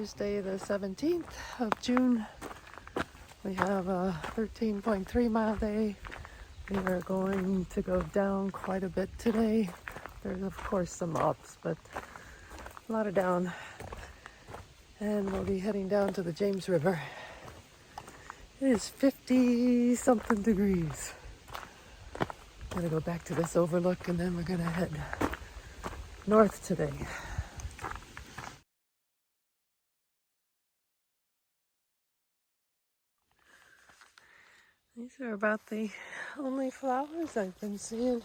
Thursday the 17th of June. We have a 13.3 mile day. We are going to go down quite a bit today. There's of course some ups, but a lot of down. And we'll be heading down to the James River. It is 50 something degrees. I'm gonna go back to this overlook and then we're gonna head north today. These are about the only flowers I've been seeing.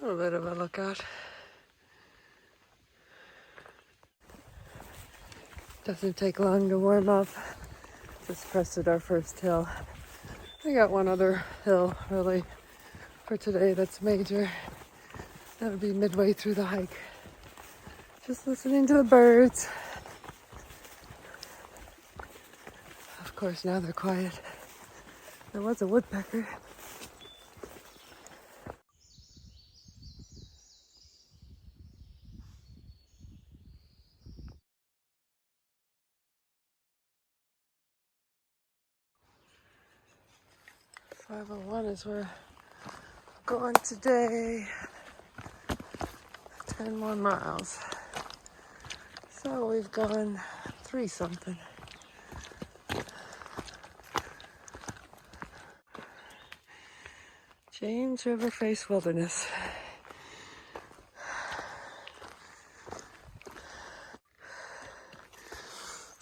A little bit of a lookout. Doesn't take long to warm up. Just crested our first hill. I got one other hill really for today that's major. That'll be midway through the hike. Just listening to the birds. Of course, now they're quiet. There was a woodpecker. .501 is where we're going today. 10 more miles. So we've gone 3 something. James River Face Wilderness.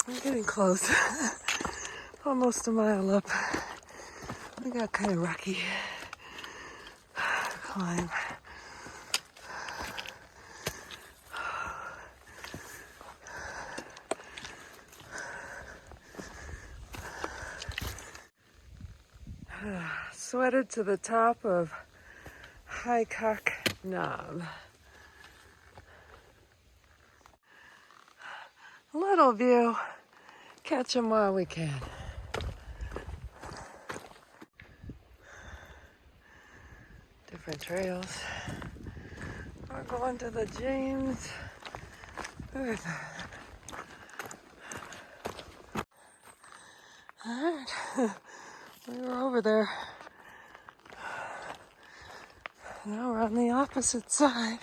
I'm getting close. Almost a mile up. We got kind of rocky climb. Sweated to the top of High Cock Knob. Little view. Catch 'em while we can. Different trails. We're going to the James River. Alright. We were over there. Now we're on the opposite side.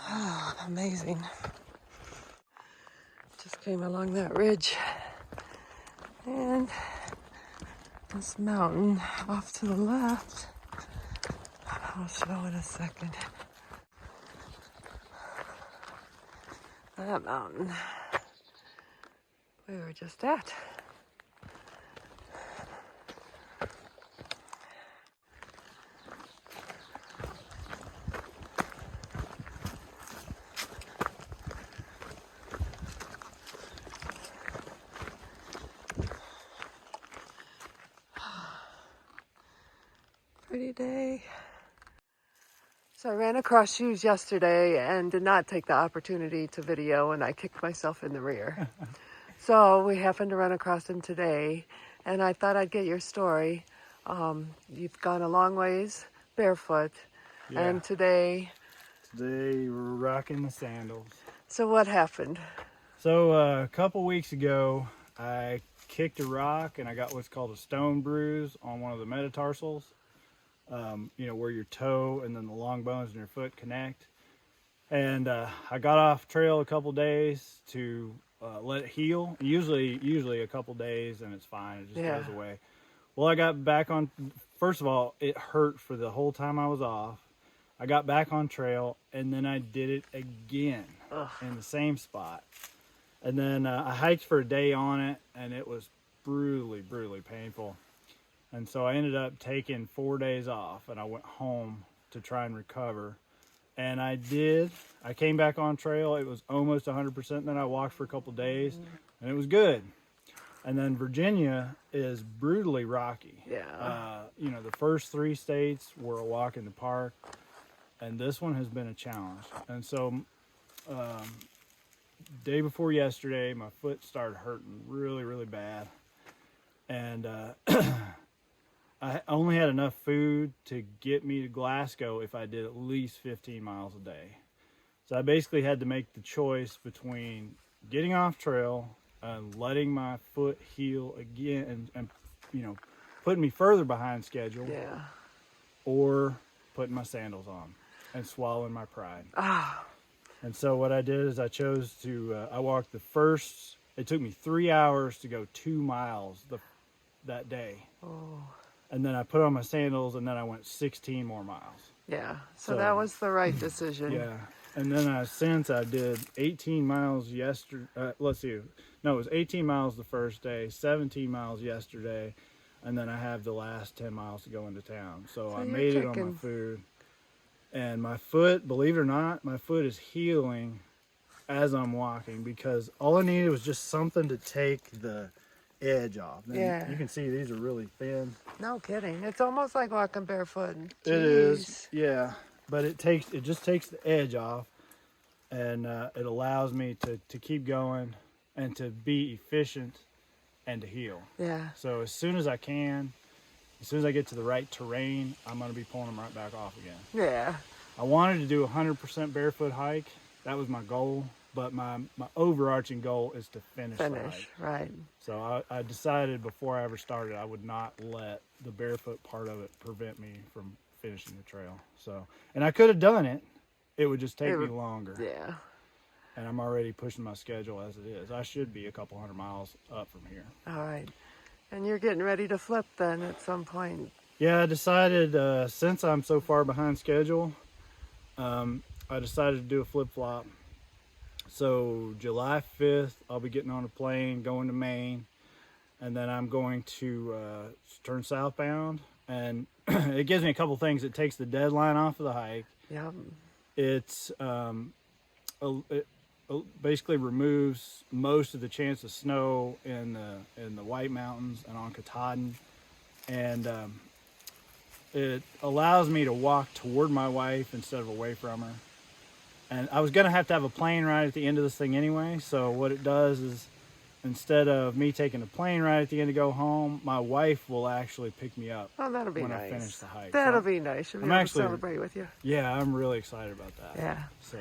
Oh, amazing. Just came along that ridge. And this mountain off to the left. I'll show in a second. That mountain we were just at. Pretty day. So I ran across shoes yesterday and did not take the opportunity to video, and I kicked myself in the rear. So we happened to run across them today, and I thought I'd get your story. You've gone a long ways barefoot, yeah. And today we're rocking the sandals. So what happened? So a couple weeks ago, I kicked a rock and I got what's called a stone bruise on one of the metatarsals. You know, where your toe and then the long bones in your foot connect. And I got off trail a couple days to let it heal. Usually a couple days and it's fine. It just goes away. Well, I got back on. First of all, it hurt for the whole time I was off. I got back on trail and then I did it again in the same spot. And then I hiked for a day on it and it was brutally painful. And so I ended up taking 4 days off and I went home to try and recover. And I did. I came back on trail. It was almost 100%. Then I walked for a couple days and it was good. And then Virginia is brutally rocky. Yeah. You know, the first 3 states were a walk in the park. And this one has been a challenge. And so day before yesterday, my foot started hurting really bad. And I only had enough food to get me to Glasgow if I did at least 15 miles a day. So I basically had to make the choice between getting off trail and letting my foot heal again and you know, putting me further behind schedule, Yeah. or putting my sandals on and swallowing my pride. And so what I did is I chose to, I walked it took me 3 hours to go 2 miles that day. Oh. And then I put on my sandals, and then I went 16 more miles. Yeah. So that was the right decision. Yeah. And then since I did 18 miles yesterday, let's see, no, it was 18 miles the first day, 17 miles yesterday, and then I have the last 10 miles to go into town. So I made it on my food. And my foot, believe it or not, my foot is healing as I'm walking, because all I needed was just something to take the edge off. And Yeah. You can see these are really thin. No kidding. It's almost like walking barefoot. Jeez. It is, yeah. But it just takes the edge off, and it allows me to keep going and to be efficient and to heal. Yeah. So as soon as I get to the right terrain, I'm going to be pulling them right back off again. Yeah. I wanted to do a 100% barefoot hike. That was my goal. But my overarching goal is to finish the hike. Right. So I decided before I ever started, I would not let the barefoot part of it prevent me from finishing the trail. So, and I could have done it. It would just take me longer. Yeah. And I'm already pushing my schedule as it is. I should be a couple 100 miles up from here. All right. And you're getting ready to flip then at some point. Yeah, I decided, since I'm so far behind schedule, I decided to do a flip-flop. So July 5th, I'll be getting on a plane, going to Maine, and then I'm going to turn southbound. And it gives me a couple things. It takes the deadline off of the hike. Yeah. It basically removes most of the chance of snow in the White Mountains and on Katahdin, and it allows me to walk toward my wife instead of away from her. And I was gonna have to have a plane ride at the end of this thing anyway, so what it does is, instead of me taking a plane ride at the end to go home, my wife will actually pick me up. Oh, that'll be when nice. I finish the hike. That'll be nice. She'll be able to celebrate with you. Yeah, I'm really excited about that. Yeah. So.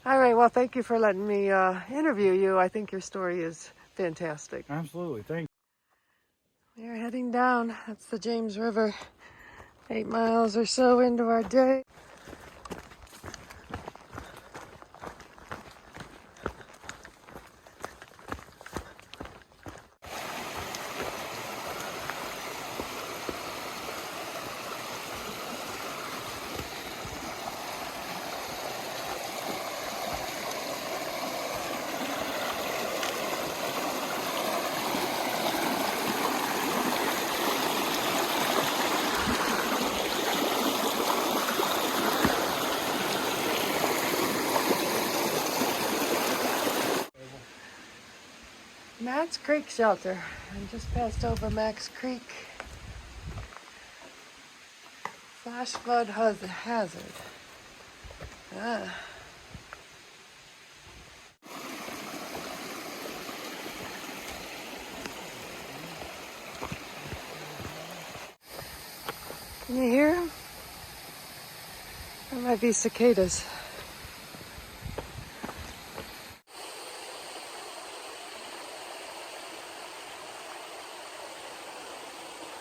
All right. Well, thank you for letting me interview you. I think your story is fantastic. Absolutely. Thank you. We're heading down. That's the James River. 8 miles or so into our day. Max Creek Shelter. I just passed over Max Creek. Flash flood hazard. Can you hear them? That might be cicadas.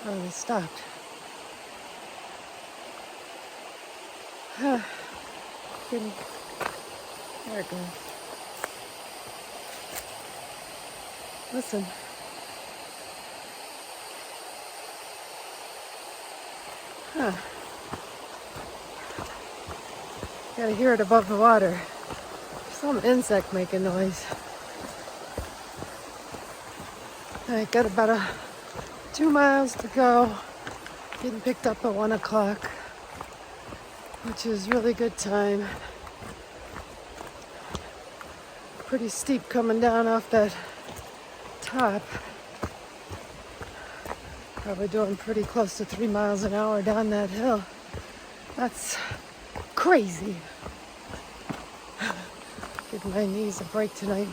Oh, they stopped. There it goes. Listen. Gotta hear it above the water. Some insect making noise. I got about 2 miles to go. Getting picked up at 1 o'clock, which is really good time. Pretty steep coming down off that top. Probably doing pretty close to 3 miles an hour down that hill. That's crazy. Give my knees a break tonight.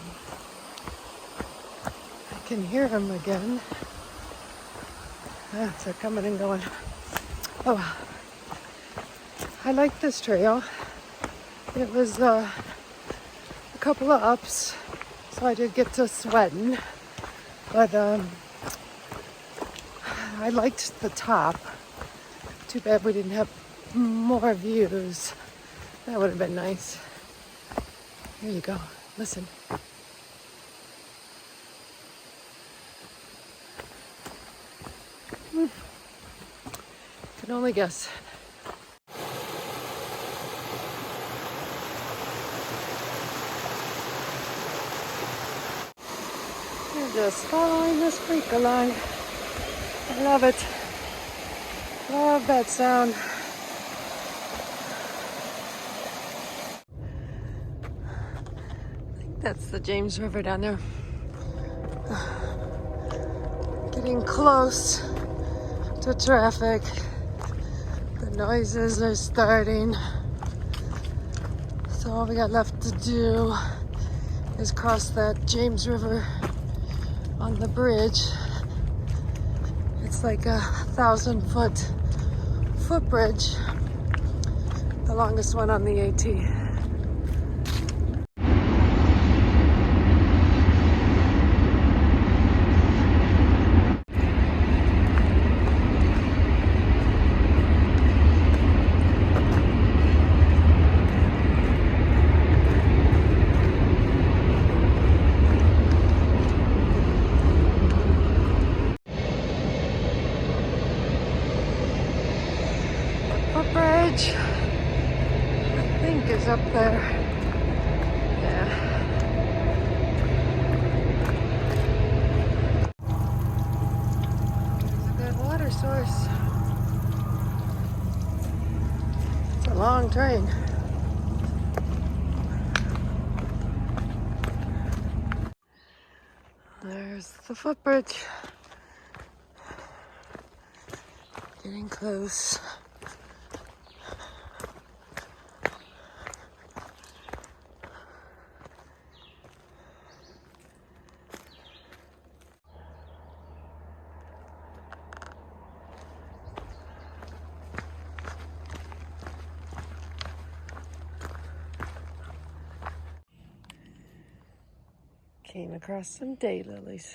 I can hear them again. They're coming and going. Oh, I like this trail. It was a couple of ups, so I did get to sweating, but I liked the top. Too bad we didn't have more views. That would have been nice. Here you go. Listen. Can only guess. You're just following this creek along. I love it. Love that sound. I think that's the James River down there. Getting close to traffic. The noises are starting. So all we got left to do is cross that James River on the bridge. It's like a 1,000-foot footbridge, the longest one on the AT. Footbridge, I think, is up there. Yeah. There's a good water source. It's a long train. There's the footbridge. Getting close. Came across some daylilies.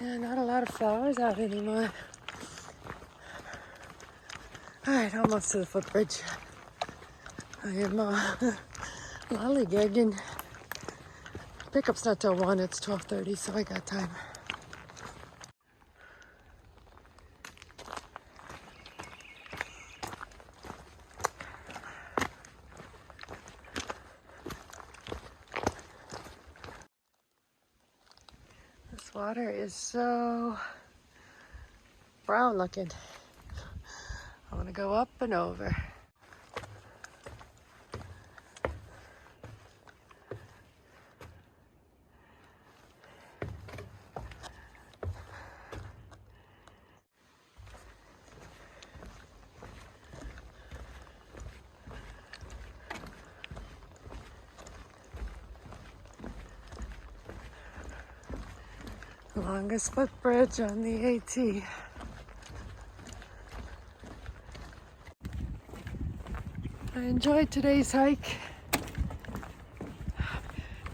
Yeah, not a lot of flowers out anymore. Alright, almost to the footbridge. I am lollygagging. Pickup's not till 1, it's 12:30, so I got time. This water is so brown looking. I want to go up and over. Longest footbridge on the AT. I enjoyed today's hike.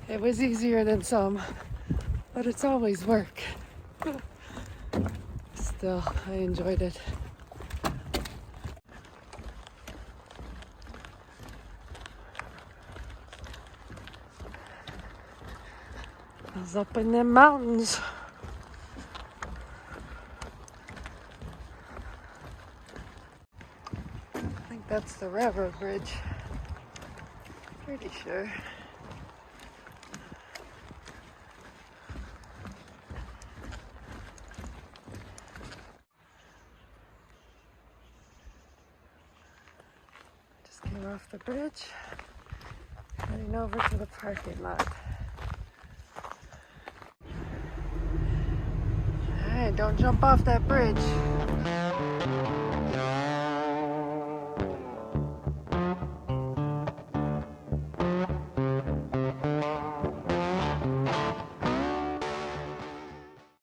It was easier than some, but it's always work. Still, I enjoyed it. I was up in them mountains. That's the railroad bridge. Pretty sure. Just came off the bridge, heading over to the parking lot. Alright, don't jump off that bridge.